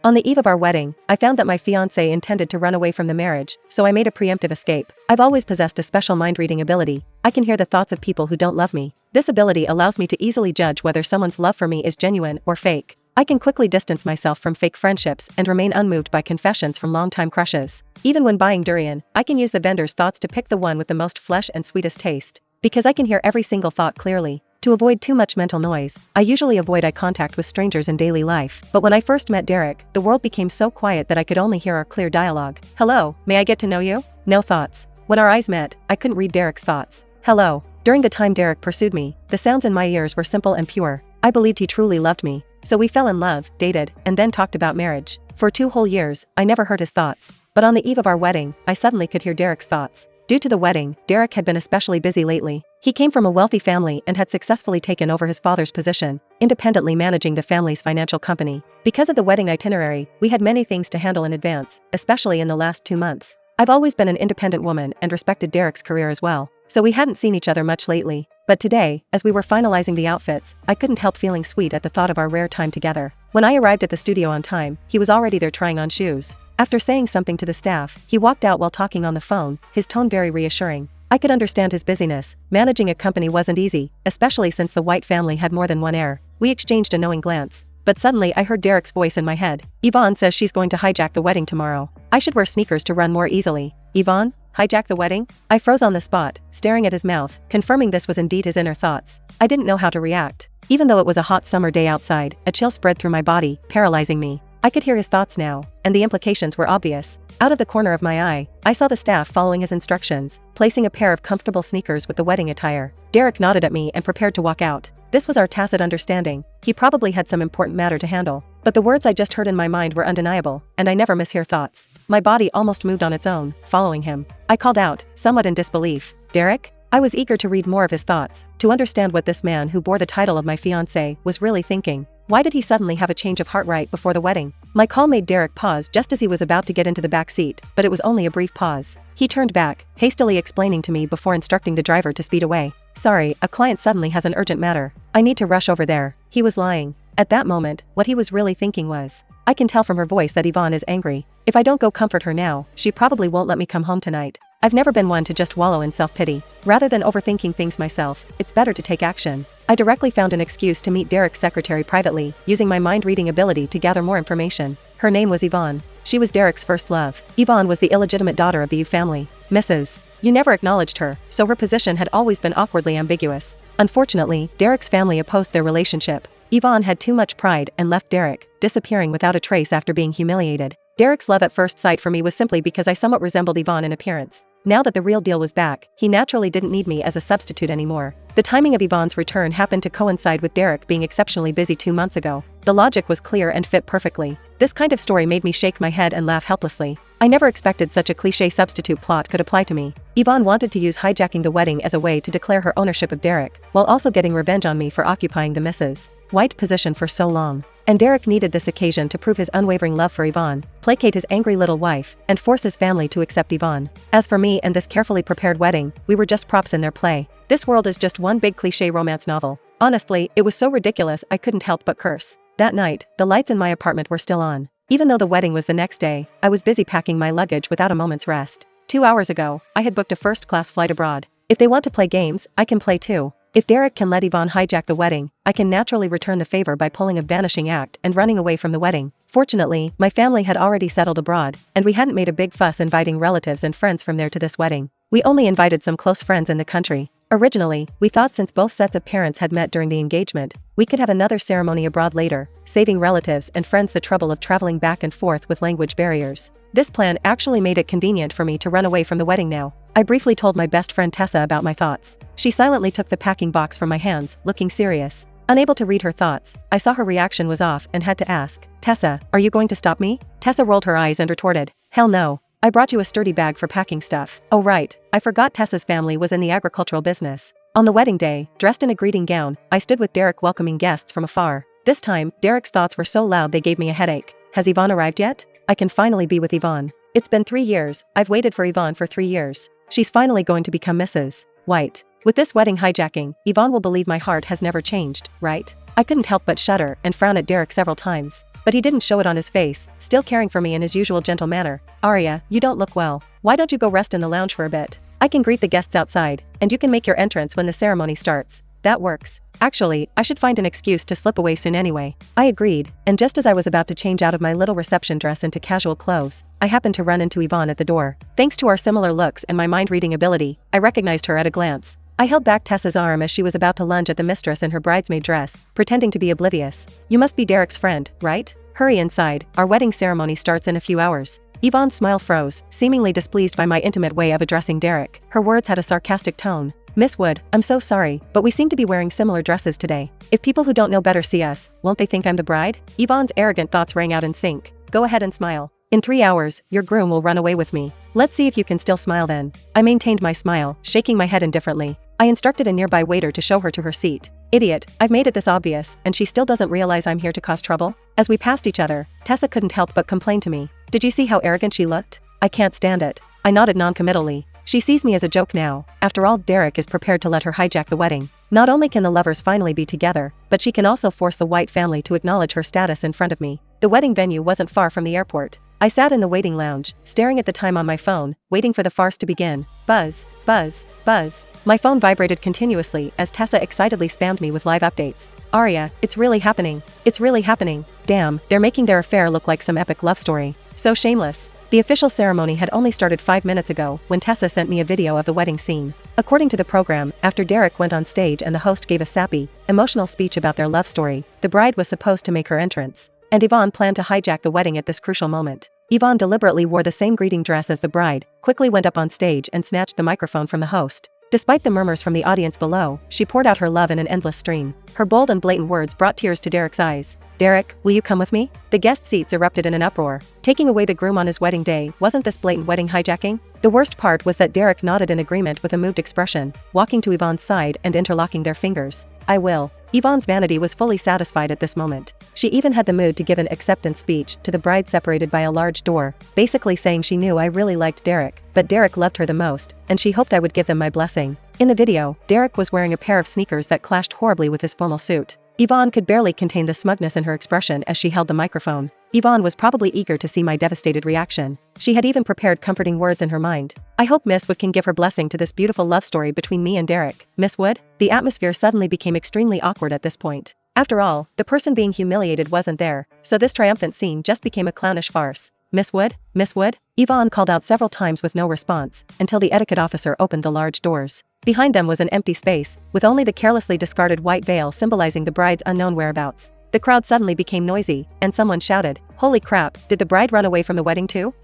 On the eve of our wedding, I found that my fiancé intended to run away from the marriage, so I made a preemptive escape. I've always possessed a special mind-reading ability. I can hear the thoughts of people who don't love me. This ability allows me to easily judge whether someone's love for me is genuine or fake. I can quickly distance myself from fake friendships and remain unmoved by confessions from longtime crushes. Even when buying durian, I can use the vendor's thoughts to pick the one with the most flesh and sweetest taste. Because I can hear every single thought clearly. To avoid too much mental noise, I usually avoid eye contact with strangers in daily life. But when I first met Derek, the world became so quiet that I could only hear our clear dialogue. "Hello, may I get to know you?" No thoughts. When our eyes met, I couldn't read Derek's thoughts. "Hello." During the time Derek pursued me, the sounds in my ears were simple and pure. I believed he truly loved me. So we fell in love, dated, and then talked about marriage. For 2 whole years, I never heard his thoughts. But on the eve of our wedding, I suddenly could hear Derek's thoughts. Due to the wedding, Derek had been especially busy lately. He came from a wealthy family and had successfully taken over his father's position, independently managing the family's financial company. Because of the wedding itinerary, we had many things to handle in advance, especially in the last 2 months. I've always been an independent woman and respected Derek's career as well, so we hadn't seen each other much lately. But today, as we were finalizing the outfits, I couldn't help feeling sweet at the thought of our rare time together. When I arrived at the studio on time, he was already there trying on shoes. After saying something to the staff, he walked out while talking on the phone, his tone very reassuring. I could understand his busyness. Managing a company wasn't easy, especially since the White family had more than one heir. We exchanged a knowing glance. But suddenly I heard Derek's voice in my head. "Yvonne says she's going to hijack the wedding tomorrow. I should wear sneakers to run more easily." "Yvonne? Hijack the wedding?" I froze on the spot, staring at his mouth, confirming this was indeed his inner thoughts. I didn't know how to react. Even though it was a hot summer day outside, a chill spread through my body, paralyzing me. I could hear his thoughts now, and the implications were obvious. Out of the corner of my eye, I saw the staff following his instructions, placing a pair of comfortable sneakers with the wedding attire. Derek nodded at me and prepared to walk out. This was our tacit understanding. He probably had some important matter to handle. But the words I just heard in my mind were undeniable, and I never mishear thoughts. My body almost moved on its own, following him. I called out, somewhat in disbelief, "Derek?" I was eager to read more of his thoughts, to understand what this man who bore the title of my fiancé was really thinking. Why did he suddenly have a change of heart right before the wedding? My call made Derek pause just as he was about to get into the back seat, but it was only a brief pause. He turned back, hastily explaining to me before instructing the driver to speed away. "Sorry, a client suddenly has an urgent matter. I need to rush over there." He was lying. At that moment, what he was really thinking was, "I can tell from her voice that Yvonne is angry. If I don't go comfort her now, she probably won't let me come home tonight." I've never been one to just wallow in self-pity. Rather than overthinking things myself, it's better to take action. I directly found an excuse to meet Derek's secretary privately, using my mind-reading ability to gather more information. Her name was Yvonne. She was Derek's first love. Yvonne was the illegitimate daughter of the Yu family. Mrs. Yu never acknowledged her, so her position had always been awkwardly ambiguous. Unfortunately, Derek's family opposed their relationship. Yvonne had too much pride and left Derek, disappearing without a trace after being humiliated. Derek's love at first sight for me was simply because I somewhat resembled Yvonne in appearance. Now that the real deal was back, he naturally didn't need me as a substitute anymore. The timing of Yvonne's return happened to coincide with Derek being exceptionally busy 2 months ago. The logic was clear and fit perfectly. This kind of story made me shake my head and laugh helplessly. I never expected such a cliché substitute plot could apply to me. Yvonne wanted to use hijacking the wedding as a way to declare her ownership of Derek, while also getting revenge on me for occupying the Mrs. White position for so long. And Derek needed this occasion to prove his unwavering love for Yvonne, placate his angry little wife, and force his family to accept Yvonne. As for me and this carefully prepared wedding, we were just props in their play. This world is just one big cliché romance novel. Honestly, it was so ridiculous I couldn't help but curse. That night, the lights in my apartment were still on. Even though the wedding was the next day, I was busy packing my luggage without a moment's rest. 2 hours ago, I had booked a first-class flight abroad. If they want to play games, I can play too. If Derek can let Yvonne hijack the wedding, I can naturally return the favor by pulling a vanishing act and running away from the wedding. Fortunately, my family had already settled abroad, and we hadn't made a big fuss inviting relatives and friends from there to this wedding. We only invited some close friends in the country. Originally, we thought since both sets of parents had met during the engagement, we could have another ceremony abroad later, saving relatives and friends the trouble of traveling back and forth with language barriers. This plan actually made it convenient for me to run away from the wedding now. I briefly told my best friend Tessa about my thoughts. She silently took the packing box from my hands, looking serious. Unable to read her thoughts, I saw her reaction was off and had to ask, "Tessa, are you going to stop me?" Tessa rolled her eyes and retorted, "Hell no. I brought you a sturdy bag for packing stuff." Oh right, I forgot Tessa's family was in the agricultural business. On the wedding day, dressed in a greeting gown, I stood with Derek welcoming guests from afar. This time, Derek's thoughts were so loud they gave me a headache. Has Yvonne arrived yet? I can finally be with Yvonne. It's been 3 years, I've waited for Yvonne for 3 years. She's finally going to become Mrs. White. With this wedding hijacking, Yvonne will believe my heart has never changed, right? I couldn't help but shudder and frown at Derek several times. but he didn't show it on his face, still caring for me in his usual gentle manner. Arya, you don't look well. Why don't you go rest in the lounge for a bit? I can greet the guests outside, and you can make your entrance when the ceremony starts. That works. Actually, I should find an excuse to slip away soon anyway. I agreed, and just as I was about to change out of my little reception dress into casual clothes, I happened to run into Yvonne at the door. Thanks to our similar looks and my mind-reading ability, I recognized her at a glance. I held back Tessa's arm as she was about to lunge at the mistress in her bridesmaid dress, pretending to be oblivious. You must be Derek's friend, right? Hurry inside, our wedding ceremony starts in a few hours. Yvonne's smile froze, seemingly displeased by my intimate way of addressing Derek. Her words had a sarcastic tone. Miss Wood, I'm so sorry, but we seem to be wearing similar dresses today. If people who don't know better see us, won't they think I'm the bride? Yvonne's arrogant thoughts rang out in sync. Go ahead and smile. In 3 hours, your groom will run away with me. Let's see if you can still smile then. I maintained my smile, shaking my head indifferently. I instructed a nearby waiter to show her to her seat. Idiot, I've made it this obvious, and she still doesn't realize I'm here to cause trouble? As we passed each other, Tessa couldn't help but complain to me. Did you see how arrogant she looked? I can't stand it. I nodded noncommittally. She sees me as a joke now. After all, Derek is prepared to let her hijack the wedding. Not only can the lovers finally be together, but she can also force the White family to acknowledge her status in front of me. The wedding venue wasn't far from the airport. I sat in the waiting lounge, staring at the time on my phone, waiting for the farce to begin. Buzz, buzz, buzz. My phone vibrated continuously as Tessa excitedly spammed me with live updates. Arya, it's really happening. It's really happening. Damn, they're making their affair look like some epic love story. So shameless. The official ceremony had only started 5 minutes ago when Tessa sent me a video of the wedding scene. According to the program, after Derek went on stage and the host gave a sappy, emotional speech about their love story, the bride was supposed to make her entrance. And Yvonne planned to hijack the wedding at this crucial moment. Yvonne deliberately wore the same greeting dress as the bride, quickly went up on stage and snatched the microphone from the host. Despite the murmurs from the audience below, she poured out her love in an endless stream. Her bold and blatant words brought tears to Derek's eyes. Derek, will you come with me? The guest seats erupted in an uproar. Taking away the groom on his wedding day, wasn't this blatant wedding hijacking? The worst part was that Derek nodded in agreement with a moved expression, walking to Yvonne's side and interlocking their fingers. I will. Yvonne's vanity was fully satisfied at this moment. She even had the mood to give an acceptance speech to the bride separated by a large door, basically saying she knew I really liked Derek, but Derek loved her the most, and she hoped I would give them my blessing. In the video, Derek was wearing a pair of sneakers that clashed horribly with his formal suit. Yvonne could barely contain the smugness in her expression as she held the microphone. Yvonne was probably eager to see my devastated reaction. She had even prepared comforting words in her mind. I hope Miss Wood can give her blessing to this beautiful love story between me and Derek. Miss Wood? The atmosphere suddenly became extremely awkward at this point. After all, the person being humiliated wasn't there, so this triumphant scene just became a clownish farce. Miss Wood? Miss Wood? Yvonne called out several times with no response, until the etiquette officer opened the large doors. Behind them was an empty space, with only the carelessly discarded white veil symbolizing the bride's unknown whereabouts. The crowd suddenly became noisy, and someone shouted, "Holy crap, did the bride run away from the wedding too?"